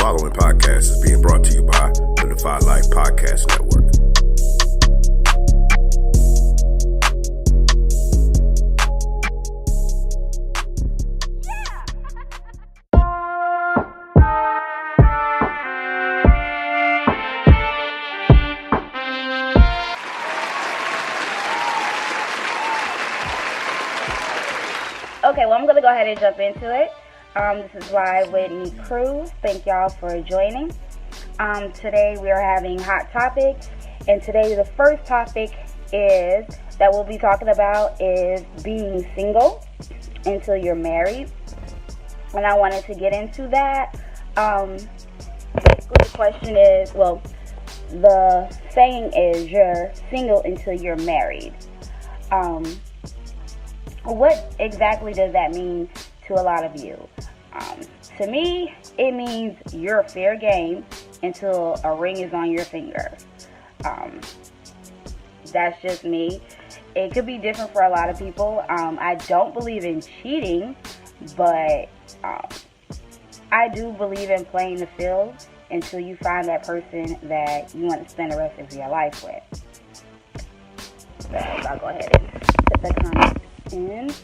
following podcast is being brought to you by the Defy Life Podcast Network. Okay, well, I'm going to go ahead and jump into it. This is live with Nique Cruz. Thank y'all for joining. Today we are having hot topics, and today the first topic that we'll be talking about is being single until you're married. And I wanted to get into that. Basically the question is, well, the saying is you're single until you're married. What exactly does that mean to a lot of you? To me, it means you're fair game until a ring is on your finger. That's just me. It could be different for a lot of people. I don't believe in cheating, but I do believe in playing the field until you find that person that you want to spend the rest of your life with. So I'll go ahead and put that comment in.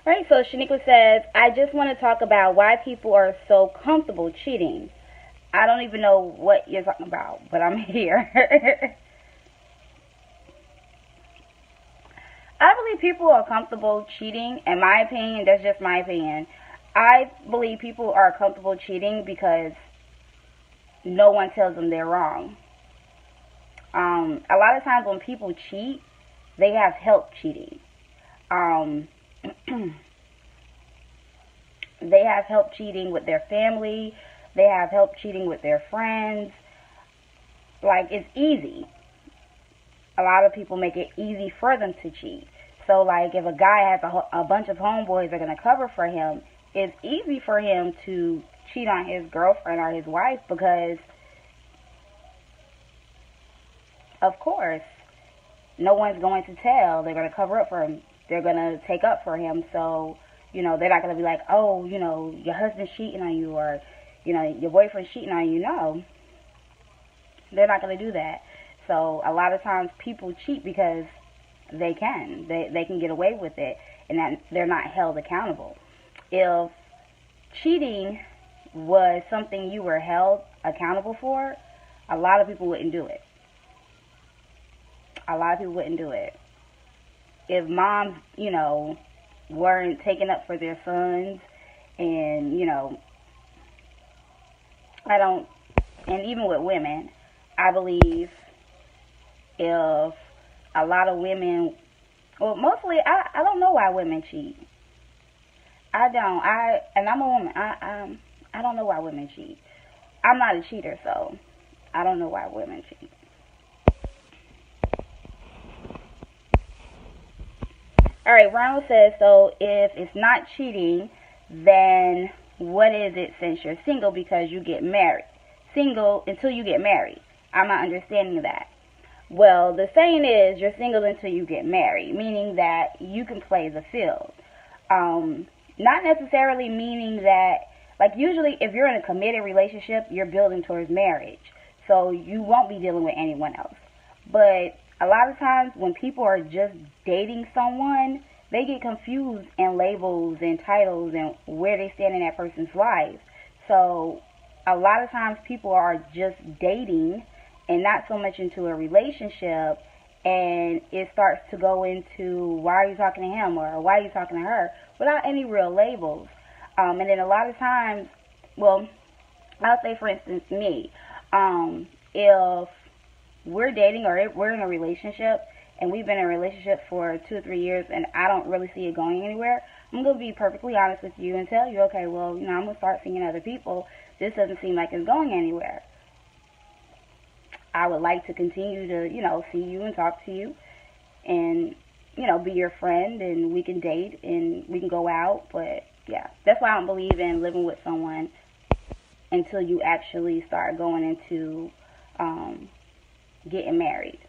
Alright, so Shaniqua says, I just want to talk about why people are so comfortable cheating. I don't even know what you're talking about, but I'm here. I believe people are comfortable cheating. In my opinion, that's just my opinion. I believe people are comfortable cheating because no one tells them they're wrong. A lot of times when people cheat, they have help cheating. They have help cheating with their family. They have help cheating with their friends. Like, it's easy. A lot of people make it easy for them to cheat. So, like, if a guy has a bunch of homeboys that are going to cover for him, it's easy for him to cheat on his girlfriend or his wife because, of course, no one's going to tell. They're going to cover up for him. They're going to take up for him. So, they're not going to be like, oh, your husband's cheating on you or, your boyfriend's cheating on you. No. They're not going to do that. So, a lot of times people cheat because they can. They can get away with it and that they're not held accountable. If cheating was something you were held accountable for, a lot of people wouldn't do it. A lot of people wouldn't do it. If moms, weren't taking up for their sons and, and even with women, I believe if a lot of women, well, mostly, I don't know why women cheat. I'm a woman. I don't know why women cheat. I'm not a cheater, so I don't know why women cheat. Alright, Ronald says, so if it's not cheating, then what is it since you're single because you get married? Single until you get married. I'm not understanding that. Well, the saying is you're single until you get married, meaning that you can play the field. Not necessarily meaning that, like usually if you're in a committed relationship, you're building towards marriage. So you won't be dealing with anyone else. But a lot of times when people are just dating someone, they get confused in labels and titles and where they stand in that person's life. So a lot of times people are just dating and not so much into a relationship, and it starts to go into why are you talking to him or why are you talking to her without any real labels. And then a lot of times, well, I'll say for instance me, if we're dating or if we're in a relationship and we've been in a relationship for 2 or 3 years and I don't really see it going anywhere, I'm going to be perfectly honest with you and tell you, okay, well, you know, I'm going to start seeing other people. This doesn't seem like it's going anywhere. I would like to continue to, you know, see you and talk to you and, you know, be your friend, and we can date and we can go out. But yeah, that's why I don't believe in living with someone until you actually start going into getting married,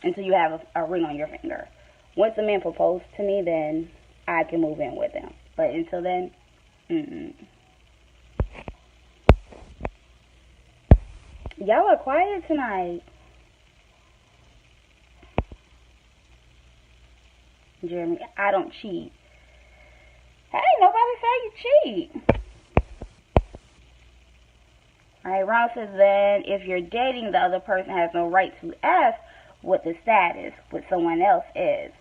until you have a ring on your finger. Once a man proposed to me, then I can move in with him. But until then, Y'all are quiet tonight. Jeremy, I don't cheat. Hey, nobody say you cheat. Alright, Ron says then if you're dating, the other person has no right to ask what the status with someone else is.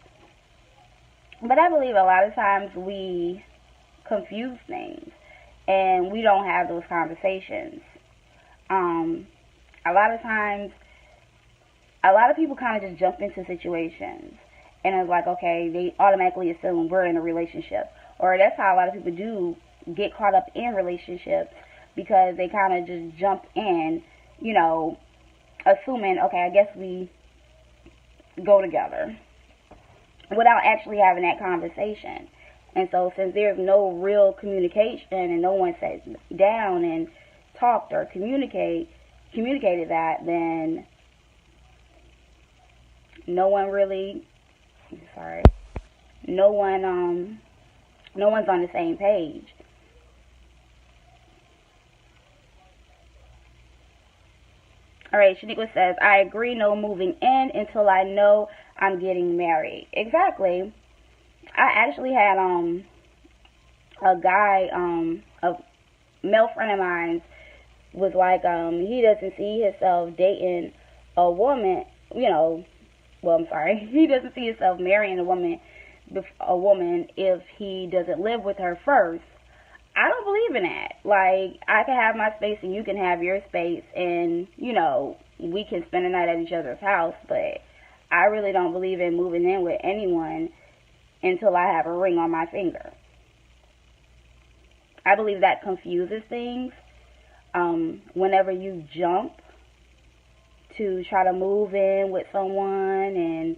But I believe a lot of times we confuse things and we don't have those conversations. A lot of times, a lot of people kind of just jump into situations and it's like, okay, they automatically assume we're in a relationship. Or that's how a lot of people do get caught up in relationships, because they kind of just jump in, you know, assuming, okay, I guess we go together, without actually having that conversation. And so since there's no real communication and no one sat down and talked or communicated that, then no one's on the same page. Alright, Shaniqua says, I agree, no moving in until I know I'm getting married. Exactly. I actually had a guy, a male friend of mine was like, he doesn't see himself dating a woman, you know, he doesn't see himself marrying a woman if he doesn't live with her first. I don't believe in that. Like, I can have my space and you can have your space, and, you know, we can spend the night at each other's house, but I really don't believe in moving in with anyone until I have a ring on my finger. I believe that confuses things. Whenever you jump to try to move in with someone and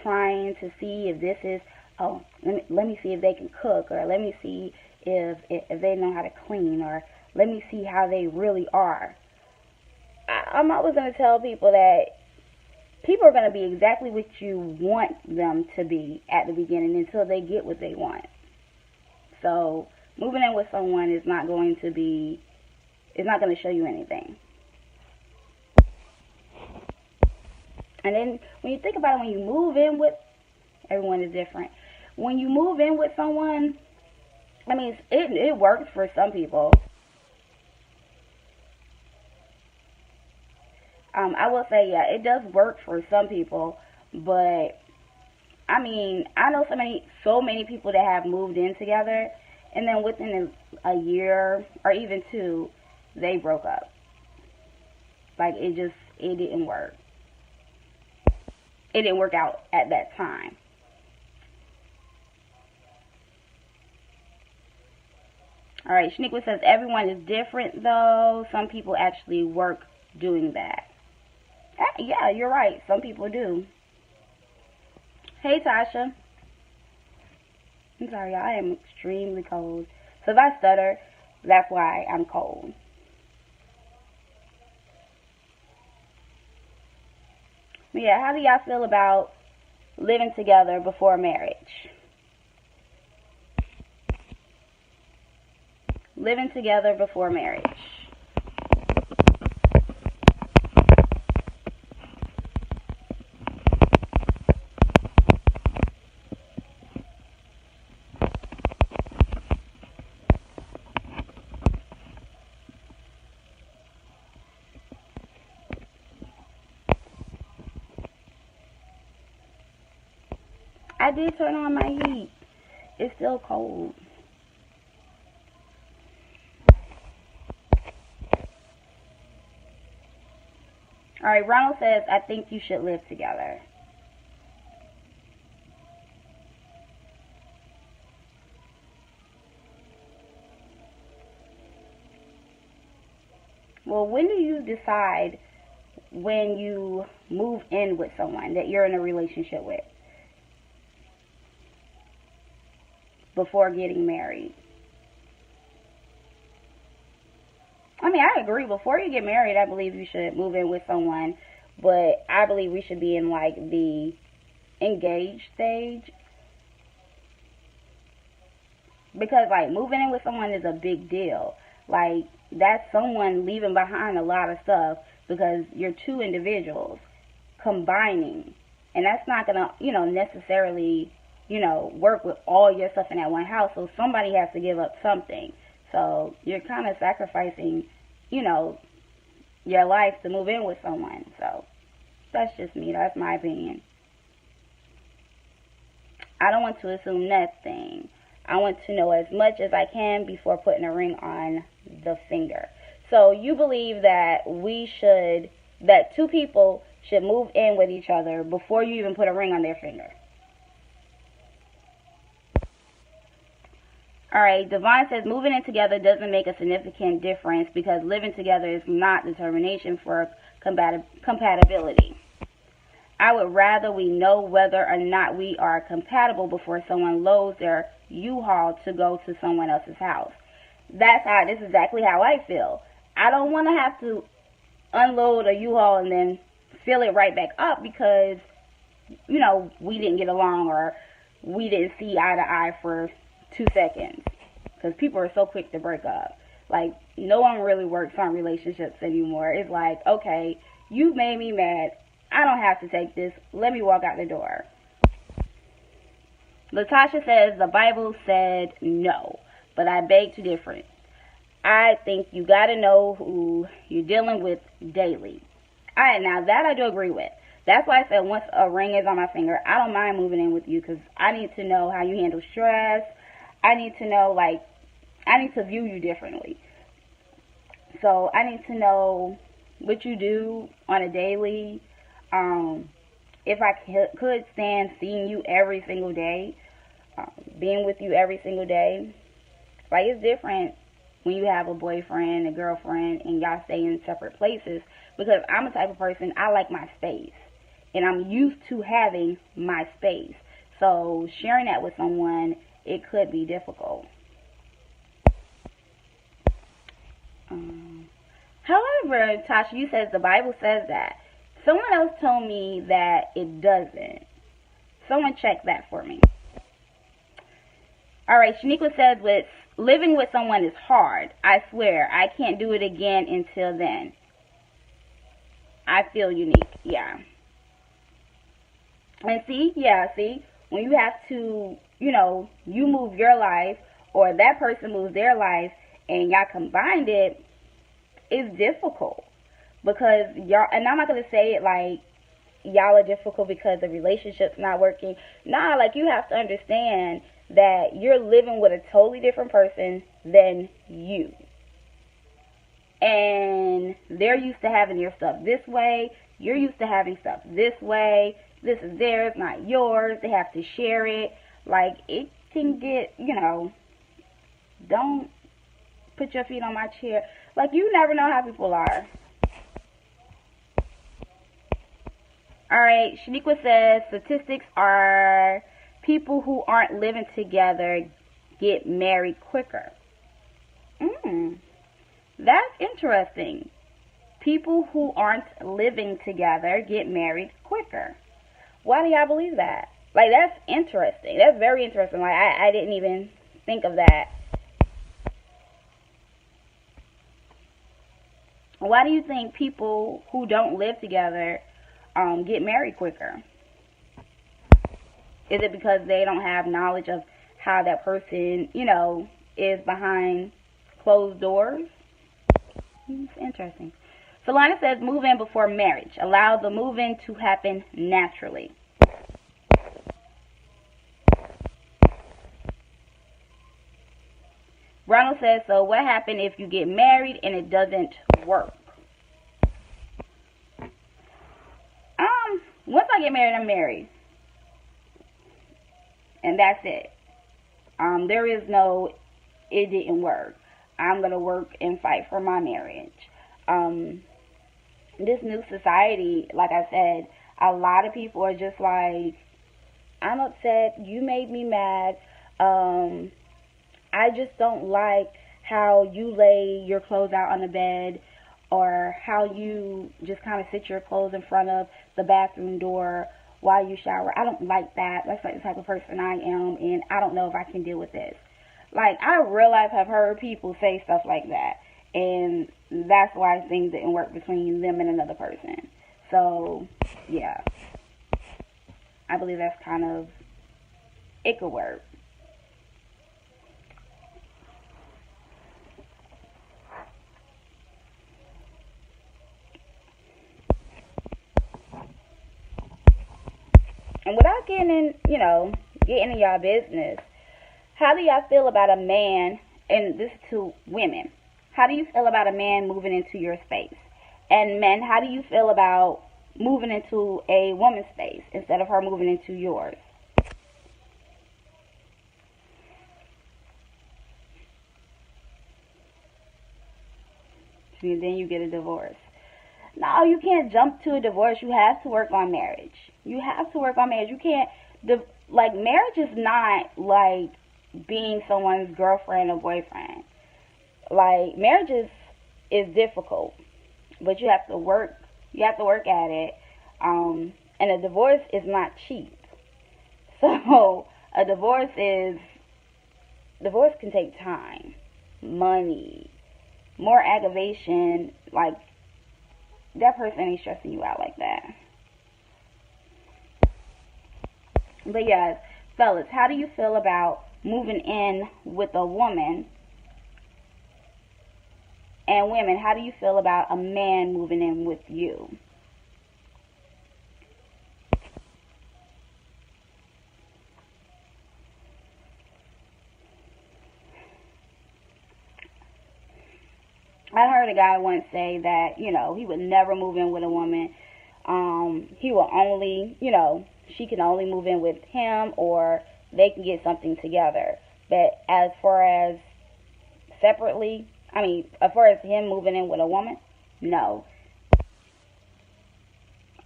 trying to see if this is, let me see if they can cook, or let me see if they know how to clean, or let me see how they really are. I'm always going to tell people that people are going to be exactly what you want them to be at the beginning until they get what they want. So moving in with someone is not going to show you anything. And then when you think about it, when you move in with, everyone is different. When you move in with someone, I mean, it works for some people. I will say, yeah, it does work for some people, but I mean, I know so many people that have moved in together, and then within a year or even two, they broke up. Like, it didn't work. It didn't work out at that time. Alright, Shaniqua says, everyone is different, though. Some people actually work doing that. Yeah, you're right. Some people do. Hey, Tasha. I'm sorry, y'all. I am extremely cold. So if I stutter, that's why I'm cold. Yeah, how do y'all feel about living together before marriage? Living together before marriage. I did turn on my heat. It's still cold. Alright, Ronald says, I think you should live together. Well, when do you decide when you move in with someone that you're in a relationship with before getting married? I mean, I agree. Before you get married, I believe you should move in with someone, but I believe we should be in like the engaged stage, because like moving in with someone is a big deal. Like that's someone leaving behind a lot of stuff because you're two individuals combining, and that's not gonna, necessarily, work with all your stuff in that one house. So somebody has to give up something. So you're kind of sacrificing, your life to move in with someone. So that's just me. That's my opinion. I don't want to assume nothing. I want to know as much as I can before putting a ring on the finger. So you believe that that two people should move in with each other before you even put a ring on their finger. Alright, Devon says moving in together doesn't make a significant difference because living together is not determination for compatibility. I would rather we know whether or not we are compatible before someone loads their U-Haul to go to someone else's house. This is exactly how I feel. I don't want to have to unload a U-Haul and then fill it right back up because, we didn't get along or we didn't see eye to eye for 2 seconds. Because people are so quick to break up. Like, no one really works on relationships anymore. It's like, okay, you made me mad. I don't have to take this. Let me walk out the door. Latasha says the Bible said no, but I beg to differ. I think you got to know who you're dealing with daily. Alright, now that I do agree with. That's why I said once a ring is on my finger, I don't mind moving in with you because I need to know how you handle stress. I need to know, I need to view you differently. So I need to know what you do on a daily. If I could stand seeing you every single day, being with you every single day. Like, it's different when you have a boyfriend, a girlfriend, and y'all stay in separate places, because I'm the type of person, I like my space, and I'm used to having my space. So sharing that with someone, it could be difficult. However, Tasha, you says the Bible says that. Someone else told me that it doesn't. Someone check that for me. Alright, Shaniqua says living with someone is hard. I swear, I can't do it again until then. I feel unique. Yeah. And see, when you have to, you move your life or that person moves their life and y'all combined it, it's difficult. Because y'all, and I'm not going to say it like y'all are difficult because the relationship's not working. Nah, like you have to understand that you're living with a totally different person than you. And they're used to having your stuff this way. You're used to having stuff this way. This is theirs, not yours. They have to share it. Like, it can get, don't put your feet on my chair. Like, you never know how people are. Alright, Shaniqua says statistics are people who aren't living together get married quicker. That's interesting. People who aren't living together get married quicker. Why do y'all believe that? Like, that's interesting. That's very interesting. Like, I didn't even think of that. Why do you think people who don't live together get married quicker? Is it because they don't have knowledge of how that person, is behind closed doors? It's interesting. Solana says move in before marriage. Allow the move in to happen naturally. Ronald says, so what happens if you get married and it doesn't work? Once I get married, I'm married. And that's it. There is no, it didn't work. I'm going to work and fight for my marriage. um, this new society, like I said, a lot of people are just like, I'm upset, you made me mad, I just don't like how you lay your clothes out on the bed, or how you just kind of sit your clothes in front of the bathroom door while you shower. I don't like that. That's like the type of person I am, and I don't know if I can deal with this. Like, I real life have heard people say stuff like that, and that's why things didn't work between them and another person. So, yeah, I believe that's kind of, it could work. And without getting in, getting in y'all business, how do y'all feel about a man, and this is to women, how do you feel about a man moving into your space? And men, how do you feel about moving into a woman's space instead of her moving into yours? And then you get a divorce. No, you can't jump to a divorce. You have to work on marriage. You have to work on marriage. You can't, like, marriage is not like being someone's girlfriend or boyfriend. Like, marriage is difficult, but you have to work. You have to work at it. And a divorce is not cheap. So a divorce can take time, money, more aggravation. Like, that person ain't stressing you out like that. But yes, fellas, how do you feel about moving in with a woman? And women, how do you feel about a man moving in with you? I heard a guy once say that, he would never move in with a woman. He will only, she can only move in with him, or they can get something together. But as far as separately, as far as him moving in with a woman, no.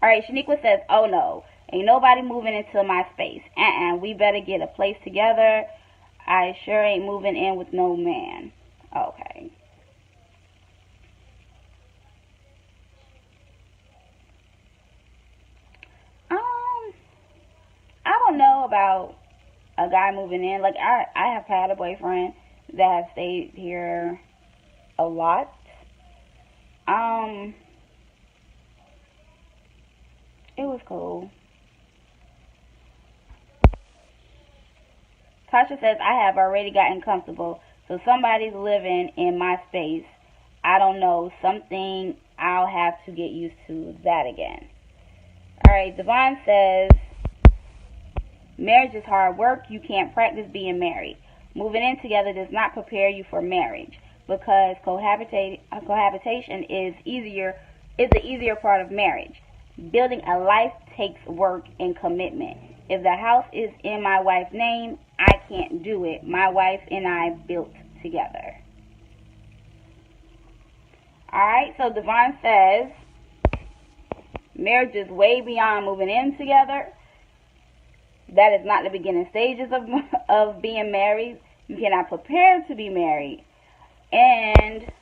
Alright, Shaniqua says, oh no, ain't nobody moving into my space. We better get a place together. I sure ain't moving in with no man. Okay. I don't know about a guy moving in. Like, I have had a boyfriend that has stayed here a lot. It was cool. Tasha says, I have already gotten comfortable, so somebody's living in my space. I don't know, something I'll have to get used to that again. Alright, Devon says, marriage is hard work. You can't practice being married. Moving in together does not prepare you for marriage, because cohabitation is the easier part of marriage. Building a life takes work and commitment. If the house is in my wife's name, I can't do it. My wife and I built together. Alright, so Devon says, marriage is way beyond moving in together. That is not the beginning stages of being married. You cannot prepare to be married. And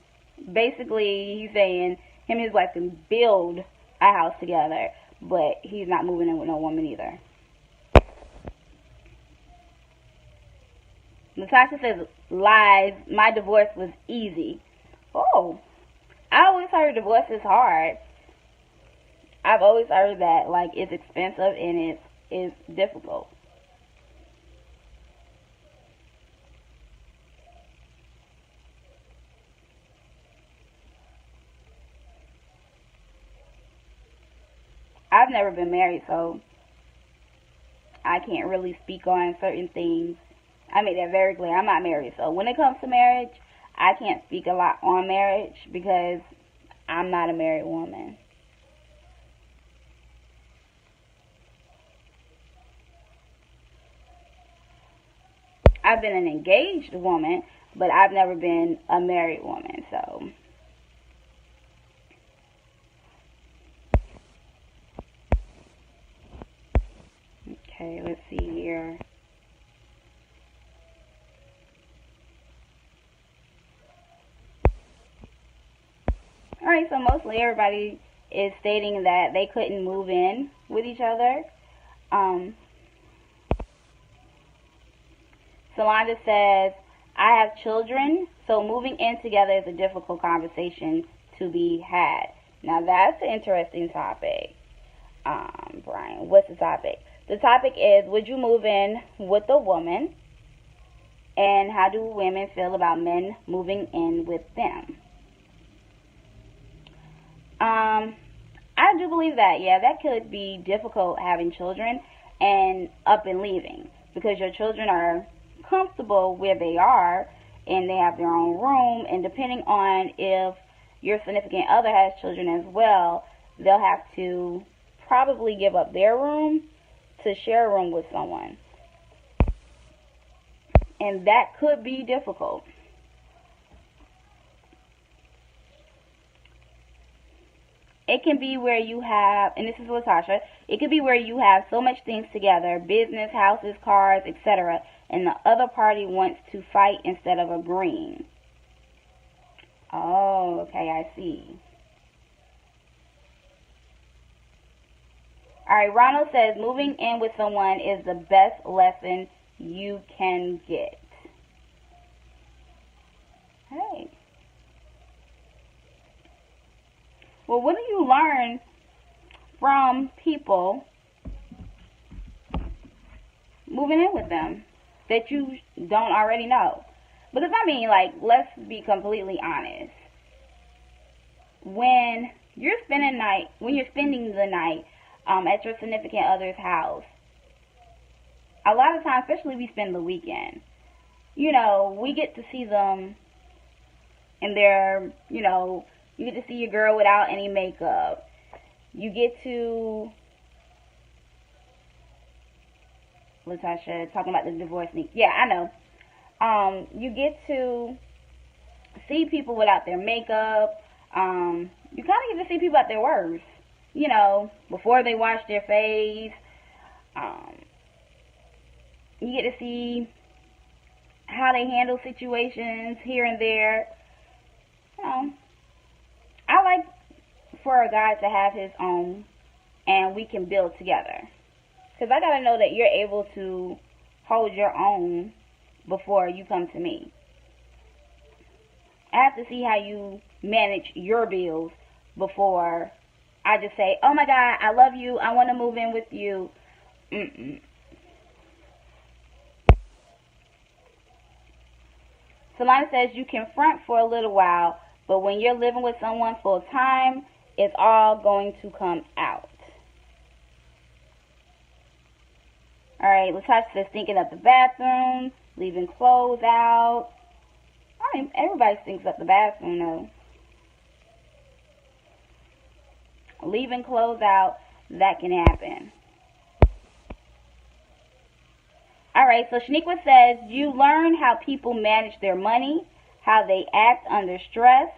basically, he's saying him and his wife can build a house together, but he's not moving in with no woman either. Natasha says, lies, my divorce was easy. Oh, I always heard divorce is hard. I've always heard that, like, it's expensive and it's difficult. I've never been married, so I can't really speak on certain things. I made that very clear. I'm not married, so when it comes to marriage, I can't speak a lot on marriage because I'm not a married woman. I've been an engaged woman, but I've never been a married woman, so here. Alright, so mostly everybody is stating that they couldn't move in with each other. Solanda says, I have children, so moving in together is a difficult conversation to be had. Now that's an interesting topic. Brian, what's the topic? The topic is, would you move in with a woman? And how do women feel about men moving in with them? I do believe that, yeah, that could be difficult having children and up and leaving, because your children are comfortable where they are and they have their own room, and depending on if your significant other has children as well, they'll have to probably give up their room to share a room with someone. And that could be difficult. It can be where you have, and this is Latasha, it could be where you have so much things together, business, houses, cars, etc., and the other party wants to fight instead of agreeing. Oh, okay, I see. Alright, Ronald says, moving in with someone is the best lesson you can get. Hey. Well, what do you learn from people moving in with them that you don't already know? Because, I mean, like, let's be completely honest. When you're spending the night at your significant other's house, a lot of times, especially we spend the weekend, you know, we get to see them and they're, you know, you get to see your girl without any makeup. You get to, Latasha, talking about the divorce. Yeah, I know. You get to see people without their makeup. You kind of get to see people at their worst. You know, before they wash their face. You get to see how they handle situations here and there. You know, I like for a guy to have his own and we can build together. Because I got to know that you're able to hold your own before you come to me. I have to see how you manage your bills before I just say, oh my God, I love you, I want to move in with you. Solana says you can front for a little while, but when you're living with someone full time, it's all going to come out. Alright, Latasha says thinking up the bathroom, leaving clothes out. I mean, everybody thinks up the bathroom though. Leaving clothes out, that can happen. Alright, so Shaniqua says you learn how people manage their money, how they act under stress,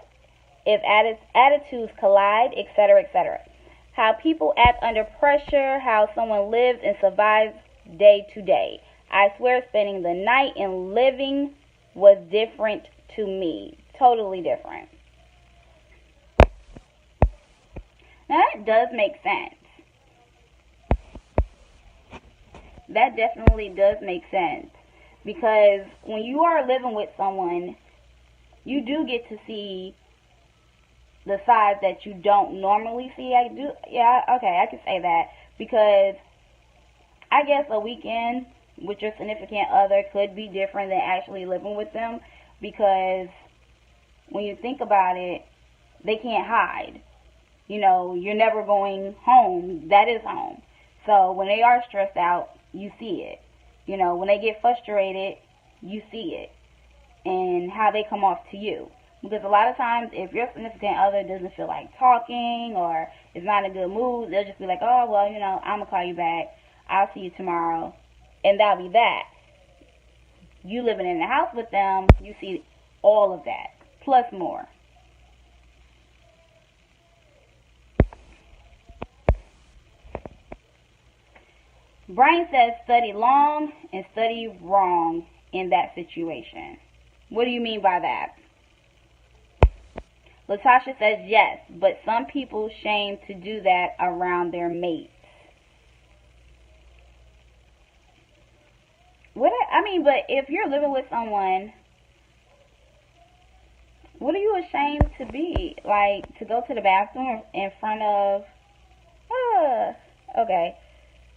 if attitudes collide, etc., etc. How people act under pressure, how someone lives and survives day to day. I swear spending the night and living was different to me. Totally different. Now that does make sense. That definitely does make sense. Because when you are living with someone, you do get to see the sides that you don't normally see. I can say that. Because I guess a weekend with your significant other could be different than actually living with them. Because when you think about it, they can't hide. You know, you're never going home. That is home. So when they are stressed out, you see it. You know, when they get frustrated, you see it. And how they come off to you. Because a lot of times, if your significant other doesn't feel like talking or is not in a good mood, they'll just be like, oh, well, you know, I'm going to call you back. I'll see you tomorrow. And that'll be that. You living in the house with them, you see all of that. Plus more. Brian says study long and study wrong in that situation. What do you mean by that? Latasha says yes, but some people shame to do that around their mates. But if you're living with someone, what are you ashamed to be? Like, to go to the bathroom in front of, okay.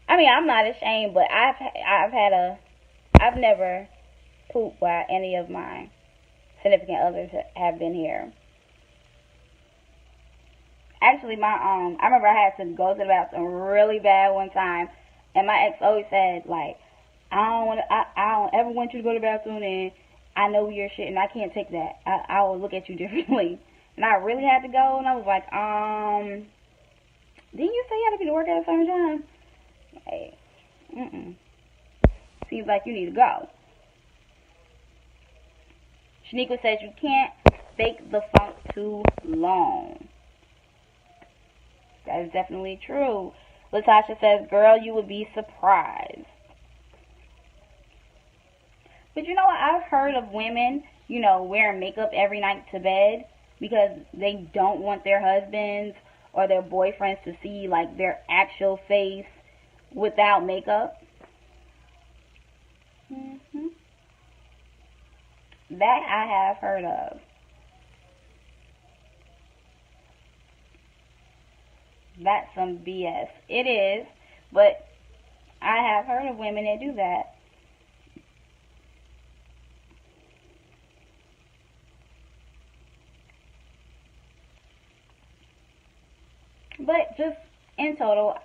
I'm not ashamed, but I've never pooped while any of my significant others have been here. Actually, I remember I had to go to the bathroom really bad one time, and my ex always said, like, I don't ever want you to go to the bathroom, and I know your shit, and I can't take that. I will look at you differently. And I really had to go, and I was like, didn't you say you had to be to work at a certain time? Hey, seems like you need to go. Shaniqua says you can't fake the funk too long. That is definitely true. Latasha says, girl, you would be surprised. But you know what? I've heard of women, wearing makeup every night to bed because they don't want their husbands or their boyfriends to see, like, their actual face without makeup. That I have heard of. That's some BS. It is, but I have heard of women that do that. But just in general,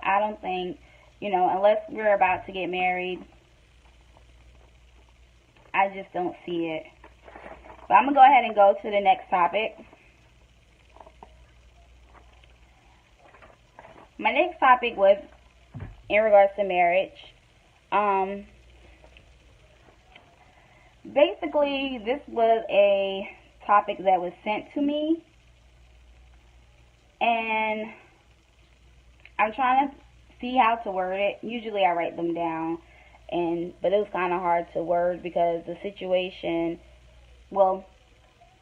I don't think, unless we're about to get married, I just don't see it. But I'm going to go ahead and go to the next topic. My next topic was in regards to marriage. Basically, this was a topic that was sent to me. And I'm trying to see how to word it. Usually I write them down, but it was kind of hard to word because the situation,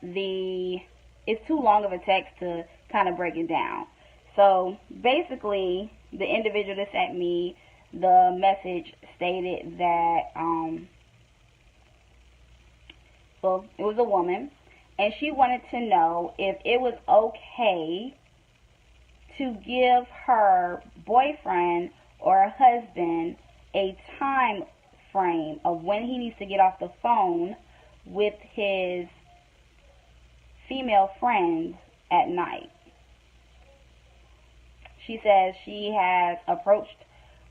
it's too long of a text to kind of break it down. So basically, the individual that sent me the message stated that, it was a woman, and she wanted to know if it was okay to give her boyfriend or husband a time frame of when he needs to get off the phone with his female friends at night. She says she has approached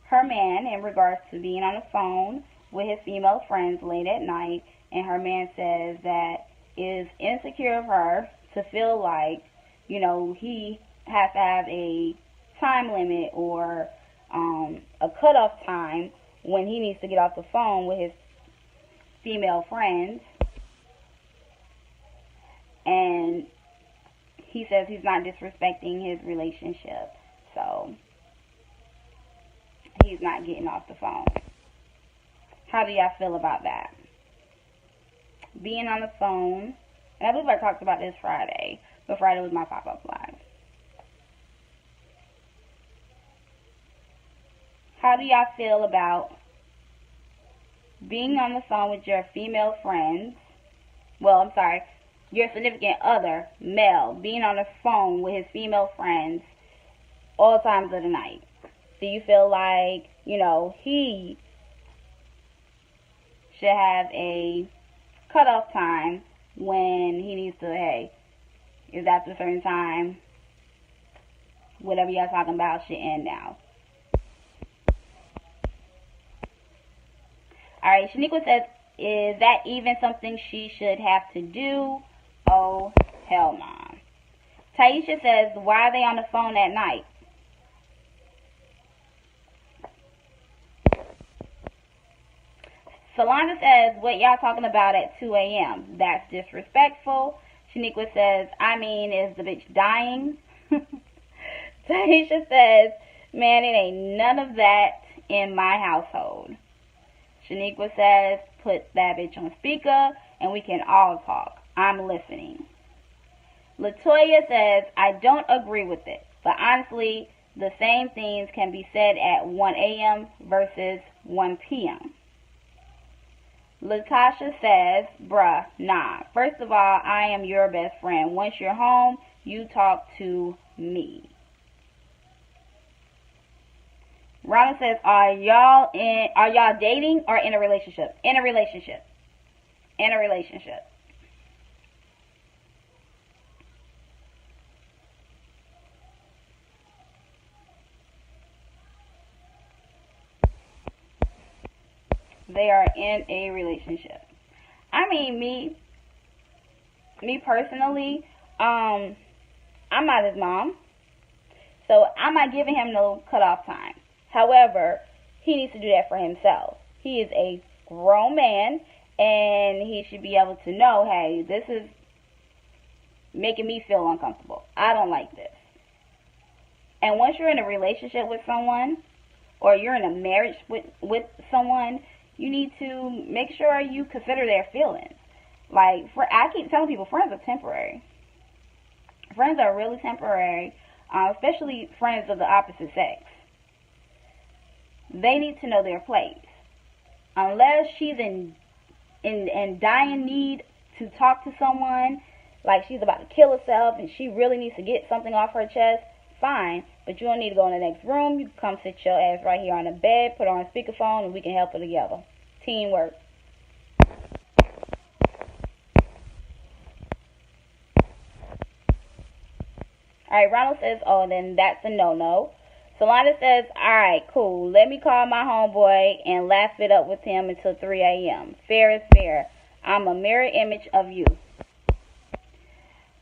her man in regards to being on the phone with his female friends late at night, and her man says that it is insecure of her to feel like, he has to have a time limit or a cutoff time when he needs to get off the phone with his female friends. And he says he's not disrespecting his relationship, so he's not getting off the phone. How do y'all feel about that? Being on the phone, and I believe I talked about this Friday, but Friday was my pop-up live. How do y'all feel about being on the phone with your female friends? Your significant other, male, being on the phone with his female friends all times of the night. Do you feel like, he should have a cutoff time when he needs to, hey, is after a certain time, whatever y'all talking about should end now? Alright, Shaniqua says, is that even something she should have to do? Oh, hell nah. Taisha says, why are they on the phone at night? Solana says, what y'all talking about at 2 a.m.? That's disrespectful. Shaniqua says, is the bitch dying? Taisha says, man, it ain't none of that. in my household. Shaniqua says, put that bitch on speaker and we can all talk. I'm listening. Latoya says, I don't agree with it, but honestly, the same things can be said at 1 a.m. versus 1 p.m. Latasha says, bruh, nah. First of all, I am your best friend. Once you're home, you talk to me. Rhonda says, are y'all dating or in a relationship? In a relationship. In a relationship. They are in a relationship. I mean, me personally, I'm not his mom, so I'm not giving him no cutoff time. However, he needs to do that for himself. He is a grown man, and he should be able to know, hey, this is making me feel uncomfortable. I don't like this. And once you're in a relationship with someone, or you're in a marriage with someone, you need to make sure you consider their feelings. Like, I keep telling people, friends are temporary. Friends are really temporary, especially friends of the opposite sex. They need to know their place. Unless she's in dying need to talk to someone, like she's about to kill herself and she really needs to get something off her chest, fine. But you don't need to go in the next room. You can come sit your ass right here on the bed, put her on speakerphone, and we can help her together. Teamwork. Alright, Ronald says, oh, then that's a no-no. Solana says, alright, cool. Let me call my homeboy and laugh it up with him until 3 a.m. Fair is fair. I'm a mirror image of you.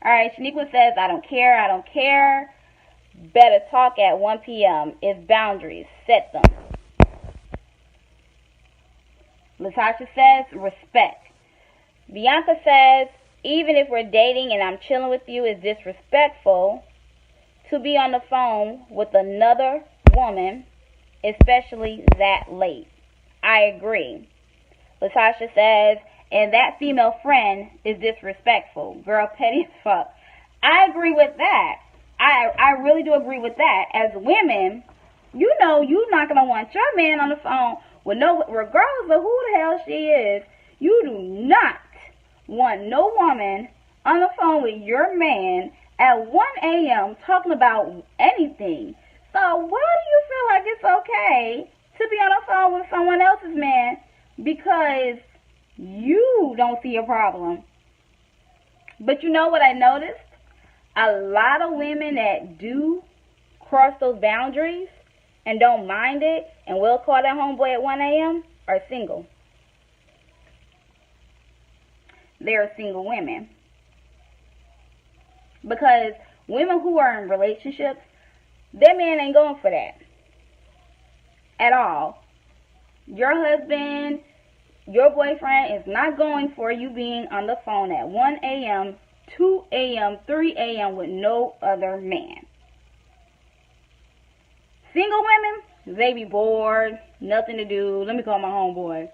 Alright, Shaniqua says, I don't care. Better talk at 1 p.m. It's boundaries. Set them. Latasha says, respect. Bianca says, even if we're dating and I'm chilling with you, it's disrespectful to be on the phone with another woman, especially that late. I agree. Latasha says, and that female friend is disrespectful. Girl, petty as fuck. I agree with that. I really do agree with that. As women, you know you're not going to want your man on the phone with regardless of who the hell she is. You do not want no woman on the phone with your man at 1 a.m. talking about anything. So why do you feel like it's okay to be on the phone with someone else's man because you don't see a problem? But you know what I noticed? A lot of women that do cross those boundaries and don't mind it and will call that homeboy at 1 a.m. are single. They're single women. Because women who are in relationships, their man ain't going for that at all. Your husband, your boyfriend is not going for you being on the phone at 1 a.m., 2 a.m., 3 a.m. with no other man. Single women, they be bored, nothing to do. Let me call my homeboy.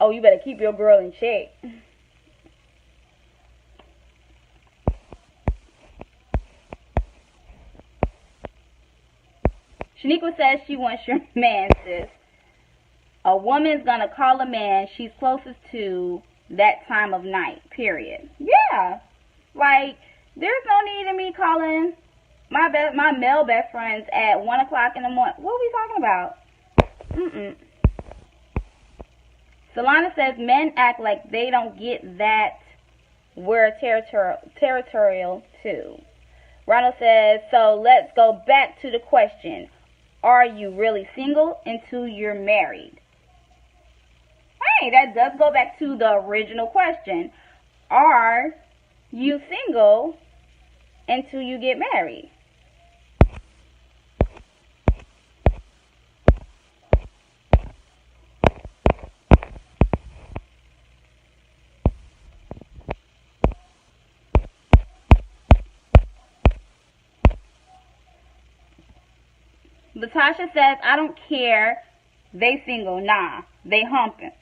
Oh, you better keep your girl in check. Shaniqua says she wants your man, sis. A woman's gonna call a man she's closest to that time of night, period. Yeah. Like, there's no need in me calling my male best friends at 1 o'clock in the morning. What are we talking about? Solana says men act like they don't get that we're territorial too. Ronald says, so let's go back to the question. Are you really single until you're married? Hey, that does go back to the original question. Are you single until you get married? Latasha says, I don't care they single. Nah, they humping.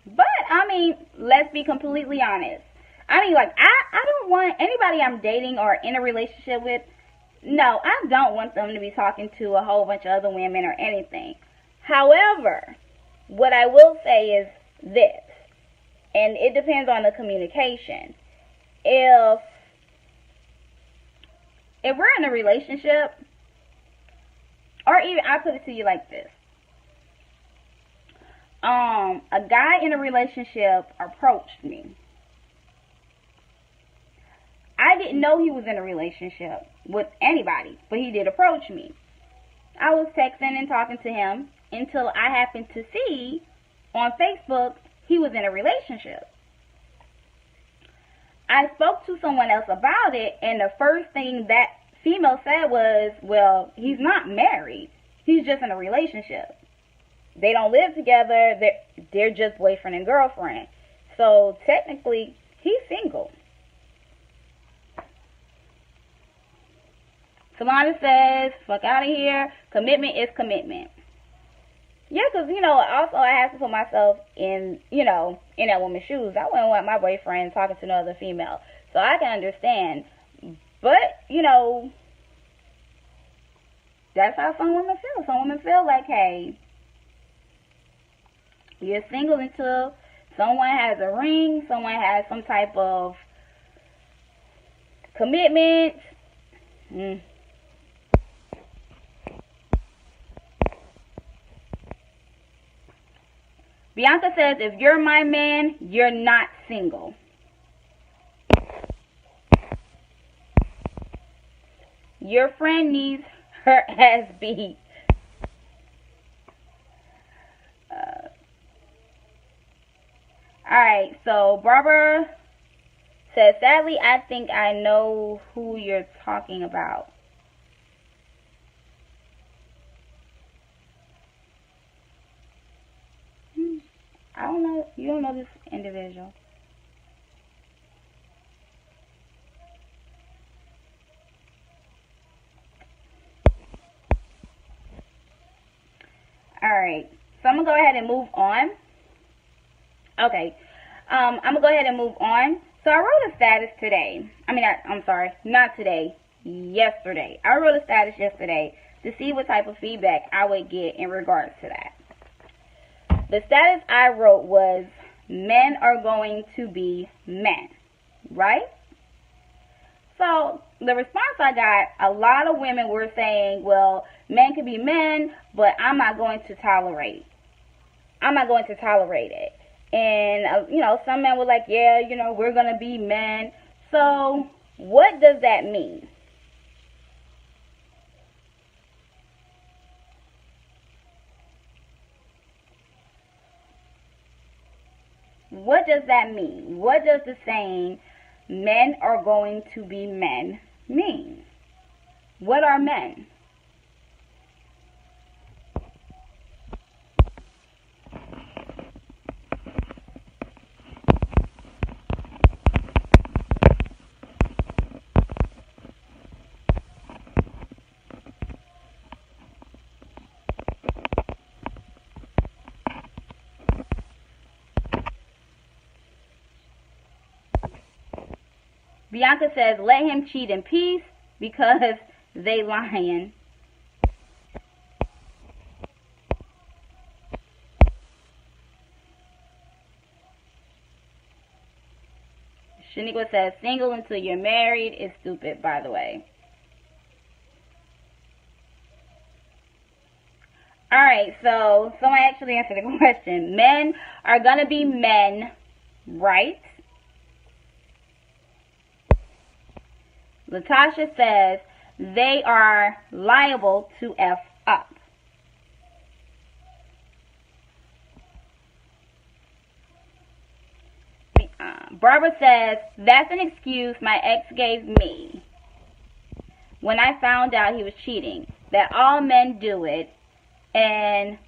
But, I mean, let's be completely honest. I mean, like, I don't want anybody I'm dating or in a relationship with, no, I don't want them to be talking to a whole bunch of other women or anything. However, what I will say is this, and it depends on the communication. If we're in a relationship, or even, I'll put it to you like this. A guy in a relationship approached me. I didn't know he was in a relationship with anybody, but he did approach me. I was texting and talking to him until I happened to see on Facebook he was in a relationship. I spoke to someone else about it, and the first thing that female said was, well, he's not married. He's just in a relationship. They don't live together. They're just boyfriend and girlfriend. So technically, he's single. Solana says, fuck out of here. Commitment is commitment. Yeah, because, also I have to put myself in, in that woman's shoes. I wouldn't want my boyfriend talking to another female. So I can understand. But, that's how some women feel. Some women feel like, hey, you're single until someone has a ring, someone has some type of commitment. Bianca says, if you're my man, you're not single. Your friend needs her ass beat. Alright, so Barbara says, sadly, I think I know who you're talking about. I don't know. You don't know this individual. Alright, so I'm going to go ahead and move on. Okay, I'm going to go ahead and move on. So I wrote a status today. I'm sorry, not today, yesterday. I wrote a status yesterday to see what type of feedback I would get in regards to that. The status I wrote was, men are going to be men, right? So the response I got, a lot of women were saying, well, men can be men, but I'm not going to tolerate it. And, some men were like, yeah, we're going to be men. So what does that mean? What does that mean? What does the saying, men are going to be men, mean? What are men? Bianca says, let him cheat in peace because they lying. Shaniqua says, single until you're married is stupid, by the way. Alright, so someone actually answered the question. Men are going to be men, right? Latasha says, they are liable to F up. Barbara says, that's an excuse my ex gave me when I found out he was cheating. That all men do it, and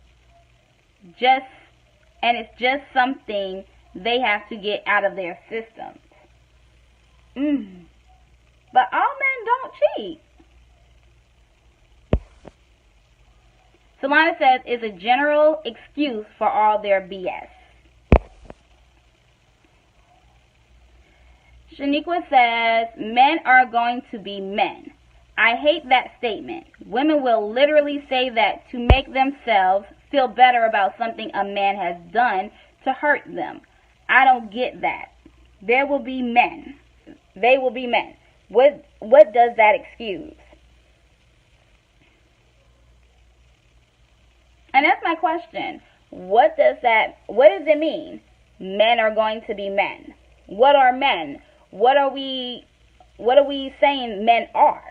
it's just something they have to get out of their systems. But all men don't cheat. Solana says it's a general excuse for all their BS. Shaniqua says, men are going to be men. I hate that statement. Women will literally say that to make themselves feel better about something a man has done to hurt them. I don't get that. There will be men. They will be men. What does that excuse? And that's my question. What does it mean? Men are going to be men. What are men? What are we saying men are?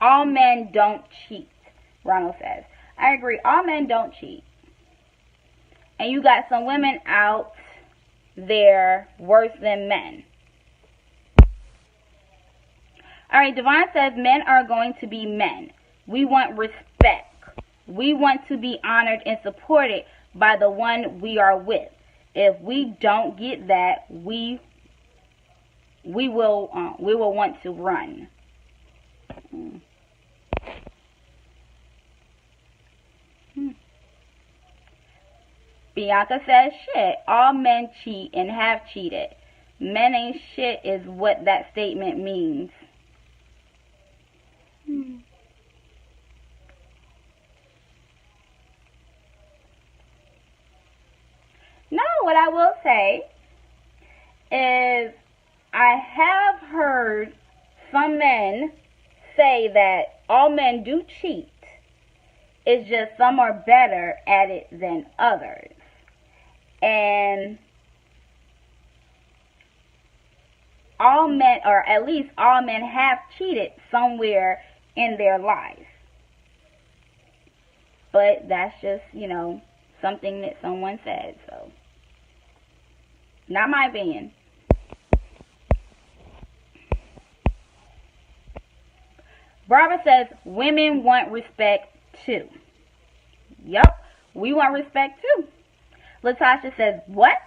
All men don't cheat, Ronald says. I agree. All men don't cheat. And you got some women out there worse than men. All right, Devon says men are going to be men. We want respect. We want to be honored and supported by the one we are with. If we don't get that, we will want to run. Bianca says, shit, all men cheat and have cheated. Men ain't shit is what that statement means. Now, what I will say is I have heard some men say that all men do cheat. It's just some are better at it than others. And all men, or at least all men, have cheated somewhere in their life. But that's just, something that someone said. So, not my opinion. Barbara says, women want respect too. Yup, we want respect too. Latasha says, what?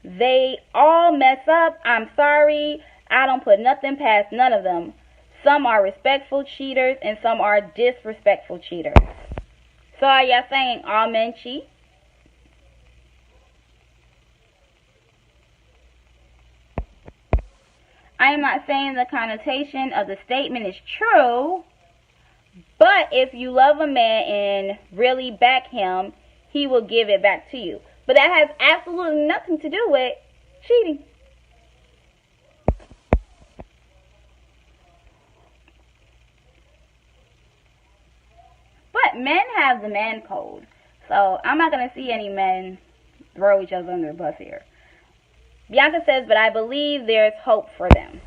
They all mess up. I'm sorry. I don't put nothing past none of them. Some are respectful cheaters and some are disrespectful cheaters. So are y'all saying all men cheat? I am not saying the connotation of the statement is true, but if you love a man and really back him, he will give it back to you. But that has absolutely nothing to do with cheating. But men have the man code. So I'm not going to see any men throw each other under the bus here. Bianca says, but I believe there's hope for them.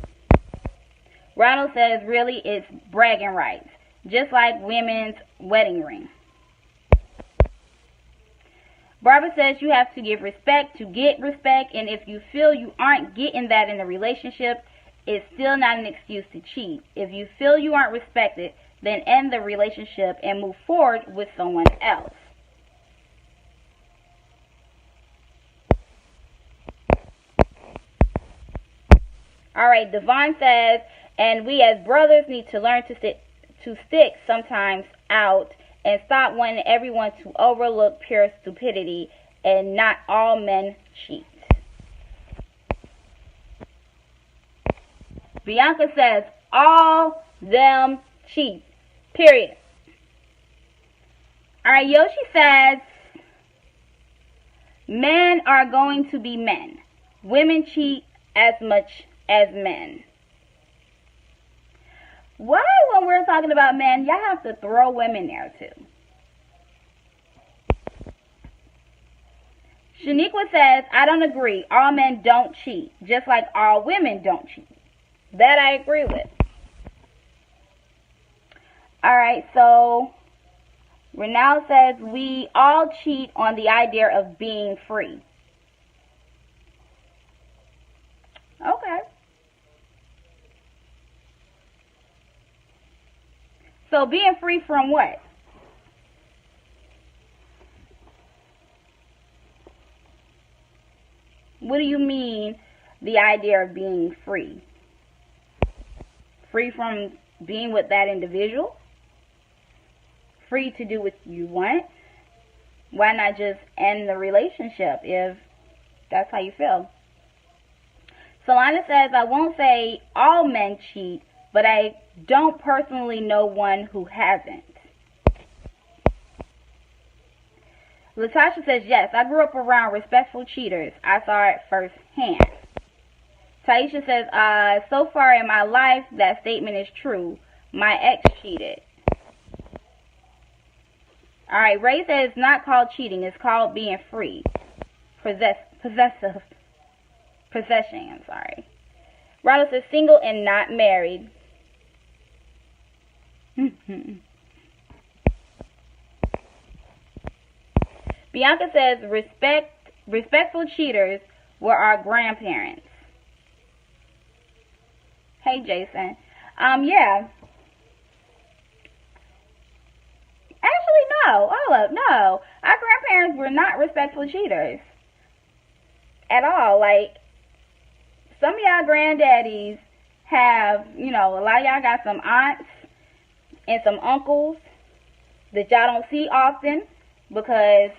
Ronald says, really, it's bragging rights. Just like women's wedding ring. Barbara says you have to give respect to get respect, and if you feel you aren't getting that in a relationship, it's still not an excuse to cheat. If you feel you aren't respected, then end the relationship and move forward with someone else. Alright, Devon says, and we as brothers need to learn to stick sometimes out and stop wanting everyone to overlook pure stupidity, and not all men cheat. Bianca says, all them cheat. Period. Alright, Yoshi says, men are going to be men. Women cheat as much as men. Why, when we're talking about men, y'all have to throw women there too? Shaniqua says, I don't agree. All men don't cheat, just like all women don't cheat. That I agree with. Alright, so Renal says, we all cheat on the idea of being free. Okay. So being free from what? What do you mean, the idea of being free? Free from being with that individual? Free to do what you want? Why not just end the relationship if that's how you feel? Solana says, I won't say all men cheat, but I don't personally know one who hasn't. Latasha says, yes, I grew up around respectful cheaters. I saw it firsthand. Taisha says, so far in my life, that statement is true. My ex cheated. Alright, Ray says it's not called cheating. It's called being free. Possession, I'm sorry. Ronald says single and not married. Bianca says respectful cheaters were our grandparents. Hey, Jason. Yeah. Actually, no. No. Our grandparents were not respectful cheaters. At all. Like, some of y'all granddaddies have, a lot of y'all got some aunts and some uncles that y'all don't see often because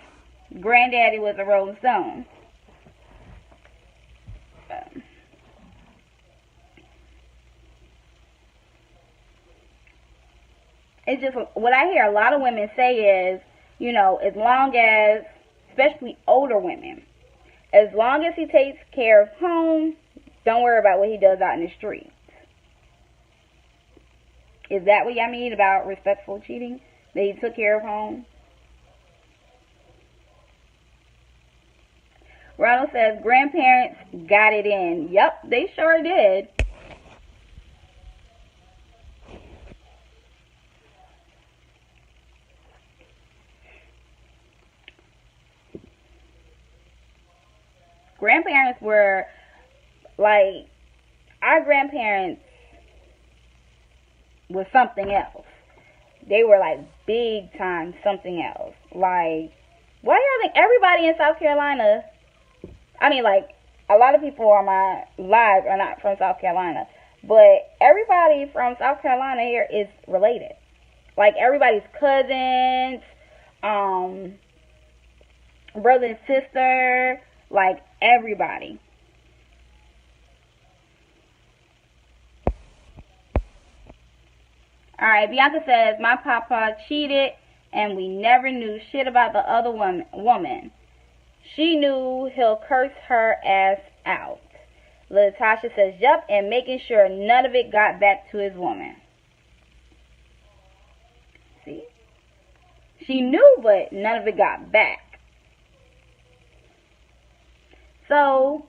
granddaddy was a Rolling Stone. It's just what I hear a lot of women say is, as long as, especially older women, as long as he takes care of home, don't worry about what he does out in the streets. Is that what y'all mean about respectful cheating? That he took care of home? Ronald says, grandparents got it in. Yep, they sure did. Grandparents were, like, our grandparents was something else. They were, like, big time something else. Like, why do y'all think everybody in South Carolina, like, a lot of people on my live are not from South Carolina, but everybody from South Carolina here is related. Like, everybody's cousins, brother and sister, like, everybody. Alright, Bianca says, my papa cheated and we never knew shit about the other woman. She knew he'll curse her ass out. Latasha says, yup, and making sure none of it got back to his woman. See? She knew, but none of it got back. So,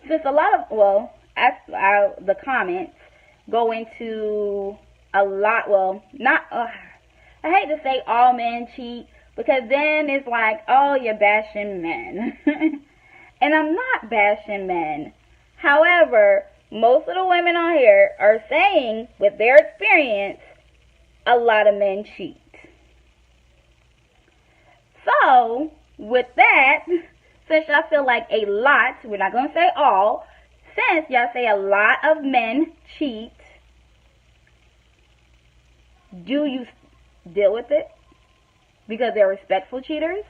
since a lot of, the comments go into a lot, I hate to say all men cheat, because then it's like, oh, you're bashing men. And I'm not bashing men. However, most of the women on here are saying, with their experience, a lot of men cheat. So, with that, since y'all feel like a lot, we're not going to say all, since y'all say a lot of men cheat, do you deal with it? Because they're respectful cheaters?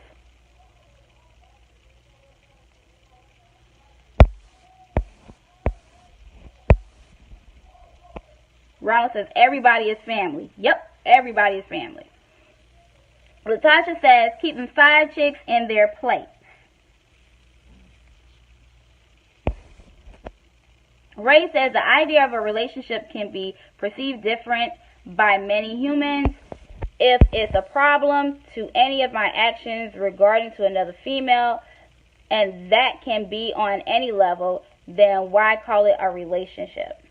Ronald says, everybody is family. Yep, everybody is family. Latasha says, keeping side chicks in their place. Ray says, the idea of a relationship can be perceived different by many humans. If it's a problem to any of my actions regarding to another female, and that can be on any level, then why call it a relationship?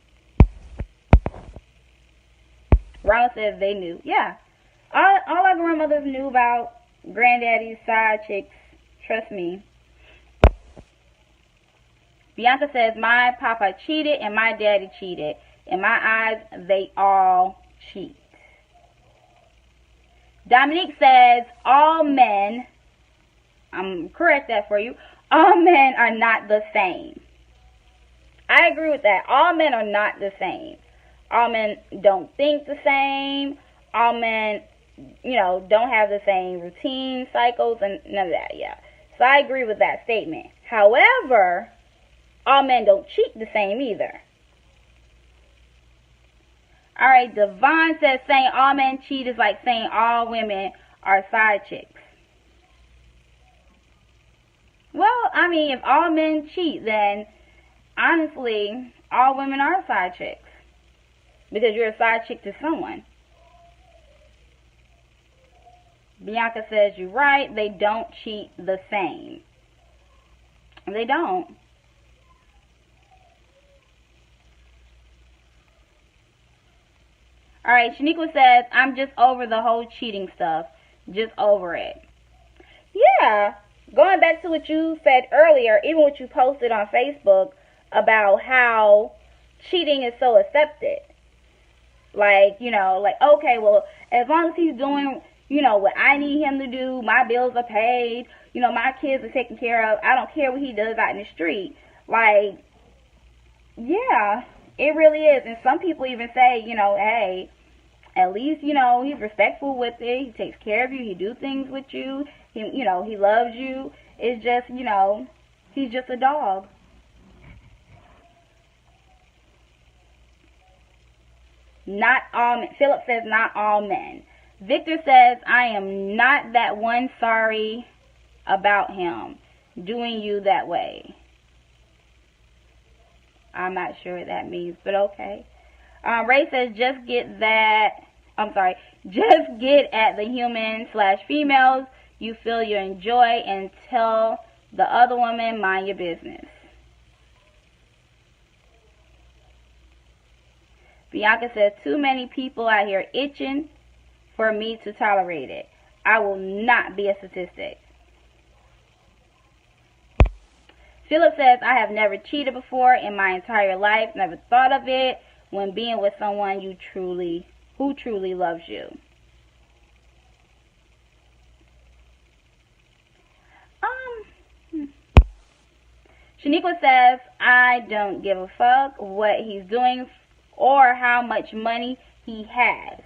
Ronald says they knew. Yeah. All our grandmothers knew about granddaddy's side chicks. Trust me. Bianca says, my papa cheated and my daddy cheated. In my eyes, they all cheat. Dominique says, all men, I'm correct that for you, all men are not the same. I agree with that. All men are not the same. All men don't think the same. All men, don't have the same routine cycles and none of that, yeah. So I agree with that statement. However, all men don't cheat the same either. Alright, Devon says saying all men cheat is like saying all women are side chicks. Well, I mean, if all men cheat, then honestly, all women are side chicks. Because you're a side chick to someone. Bianca says you're right. They don't cheat the same. They don't. Alright, Shaniqua says, I'm just over the whole cheating stuff. Just over it. Yeah. Going back to what you said earlier, even what you posted on Facebook about how cheating is so accepted. Like, okay, well, as long as he's doing, what I need him to do, my bills are paid, my kids are taken care of, I don't care what he does out in the street. Like, yeah, it really is. And some people even say, hey, at least, he's respectful with it, he takes care of you, he do things with you, he loves you. It's just, he's just a dog. Not all men. Philip says not all men. Victor says, I am not that one, sorry about him doing you that way. I'm not sure what that means, but okay. Ray says, just get at the human/females you feel you enjoy and tell the other woman, mind your business. Bianca says, too many people out here itching for me to tolerate it. I will not be a statistic. Philip says, I have never cheated before in my entire life. Never thought of it when being with someone who truly loves you. Shaniqua says, I don't give a fuck what he's doing or how much money he has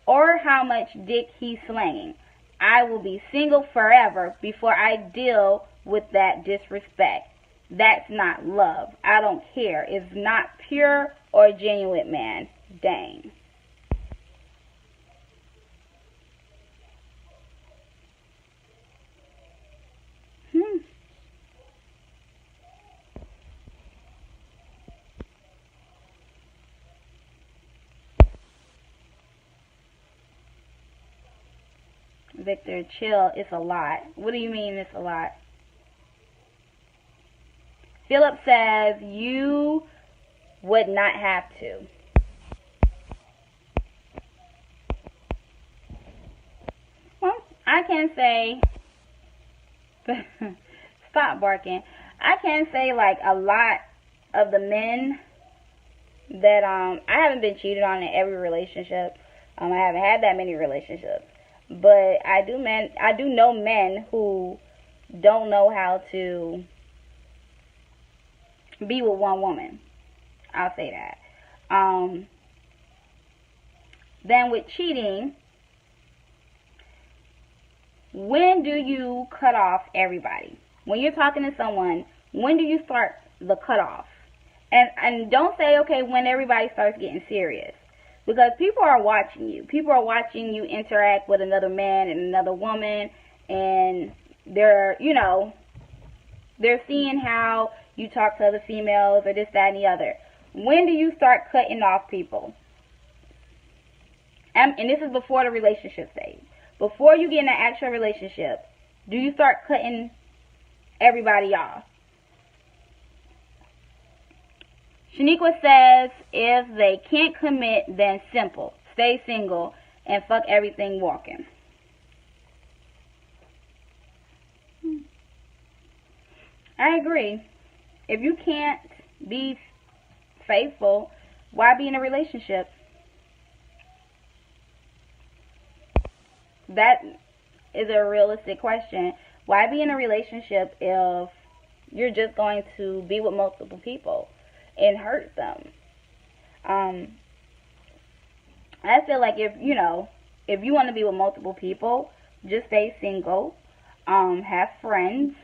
or how much dick he's slanging. I will be single forever before I deal with that disrespect. That's not love. I don't care. It's not pure or genuine, man. Dang. Victor, chill. It's a lot. What do you mean it's a lot? Philip says you would not have to. Well, I can say, stop barking. I can say like a lot of the men that I haven't been cheated on in every relationship. I haven't had that many relationships. But I do know men who don't know how to be with one woman. I'll say that. Then with cheating, when do you cut off everybody? When you're talking to someone, when do you start the cutoff? And don't say, okay, when everybody starts getting serious. Because people are watching you. People are watching you interact with another man and another woman. And they're seeing how you talk to other females or this, that, and the other. When do you start cutting off people? And this is before the relationship stage. Before you get in an actual relationship, do you start cutting everybody off? Shaniqua says, if they can't commit, then simple. Stay single and fuck everything walking. I agree. If you can't be faithful, why be in a relationship? that is a realistic question. Why be in a relationship if you're just going to be with multiple people and hurt them? I feel like if you want to be with multiple people, just stay single, have friends,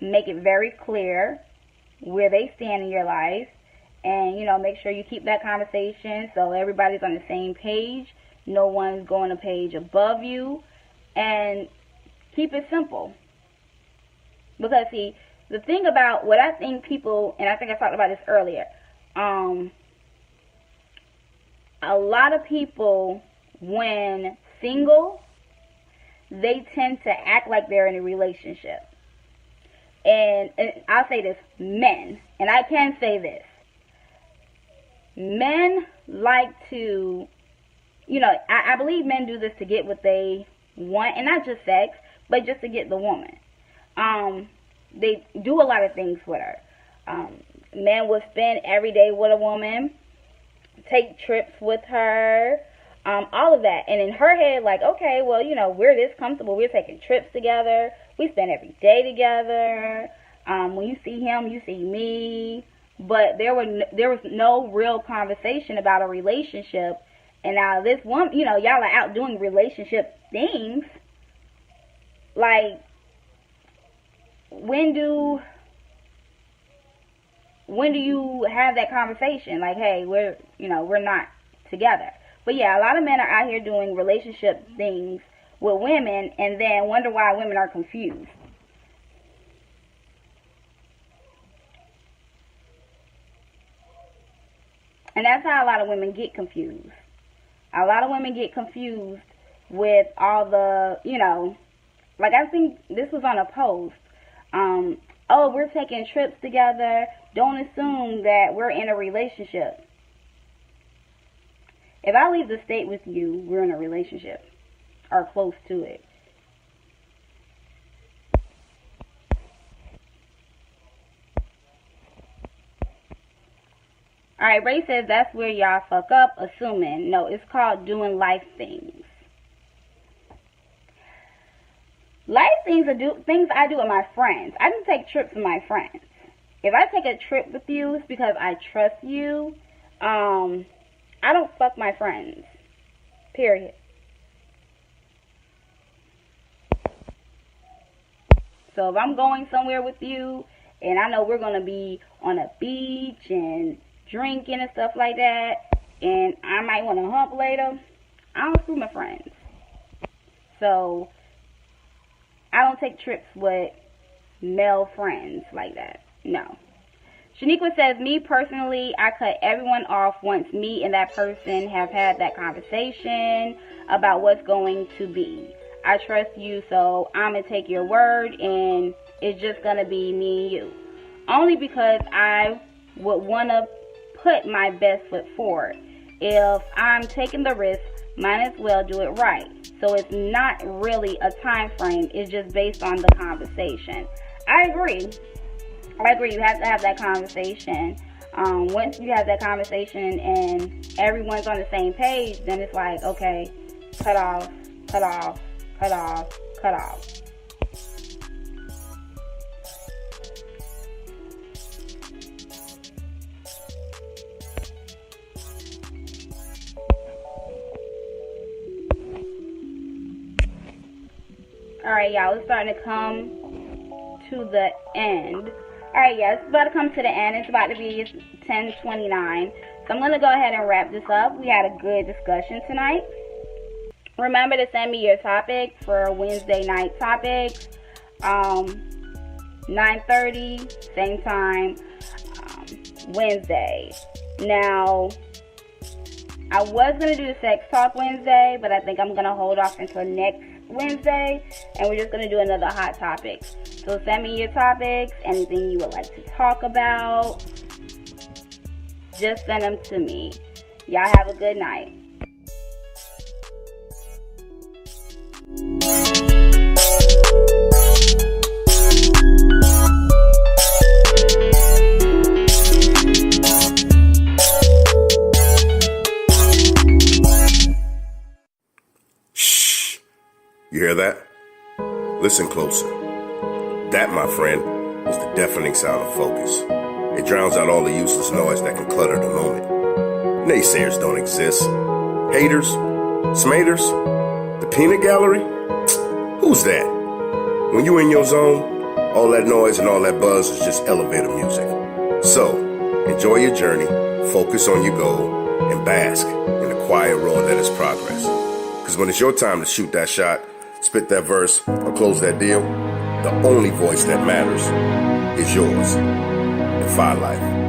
make it very clear where they stand in your life, and make sure you keep that conversation so everybody's on the same page. No one's going a page above you, and keep it simple. Because see, the thing about what I think people, and I think I talked about this earlier, a lot of people, when single, they tend to act like they're in a relationship. And I'll say this, men, and I can say this, men like to, I believe men do this to get what they want, and not just sex, but just to get the woman. They do a lot of things with her. Men will spend every day with a woman, take trips with her, all of that. And in her head, like, okay, well, we're this comfortable. We're taking trips together. We spend every day together. When you see him, you see me. But there was no real conversation about a relationship. And now this one, y'all are out doing relationship things. Like, when do you have that conversation? Like, hey, we're not together. But yeah, a lot of men are out here doing relationship things with women and then wonder why women are confused. And that's how a lot of women get confused. A lot of women get confused with all the, like I think this was on a post. Oh, we're taking trips together. Don't assume that we're in a relationship. If I leave the state with you, we're in a relationship or close to it. Alright, Ray says that's where y'all fuck up, assuming. No, it's called doing life things. Life things are things I do with my friends. I can take trips with my friends. If I take a trip with you, it's because I trust you. I don't fuck my friends. Period. So if I'm going somewhere with you, and I know we're going to be on a beach and drinking and stuff like that, and I might want to hump later, I don't screw my friends. So I don't take trips with male friends like that. No. Shaniqua says, me personally, I cut everyone off once me and that person have had that conversation about what's going to be. I trust you, so I'm going to take your word, and it's just going to be me and you. Only because I would want to put my best foot forward. If I'm taking the risk, might as well do it right. So it's not really a time frame. It's just based on the conversation. I agree. You have to have that conversation. Once you have that conversation and everyone's on the same page, then it's like, okay, cut off. Alright, y'all, it's starting to come to the end. Alright, yeah, it's about to come to the end. It's about to be 10:29. So I'm going to go ahead and wrap this up. We had a good discussion tonight. Remember to send me your topics for Wednesday night topics. 9:30, same time, Wednesday. Now, I was going to do the Sex Talk Wednesday, but I think I'm going to hold off until next Wednesday, and we're just going to do another hot topic. So send me your topics, anything you would like to talk about, just send them to me. Y'all have a good night. You hear that? Listen closer. That, my friend, is the deafening sound of focus. It drowns out all the useless noise that can clutter the moment. Naysayers don't exist. Haters? Smaters? The peanut gallery? Who's that? When you in your zone, all that noise and all that buzz is just elevator music. So, enjoy your journey, focus on your goal, and bask in the quiet roar that is progress. Because when it's your time to shoot that shot, spit that verse, or close that deal, the only voice that matters is yours. Defy life.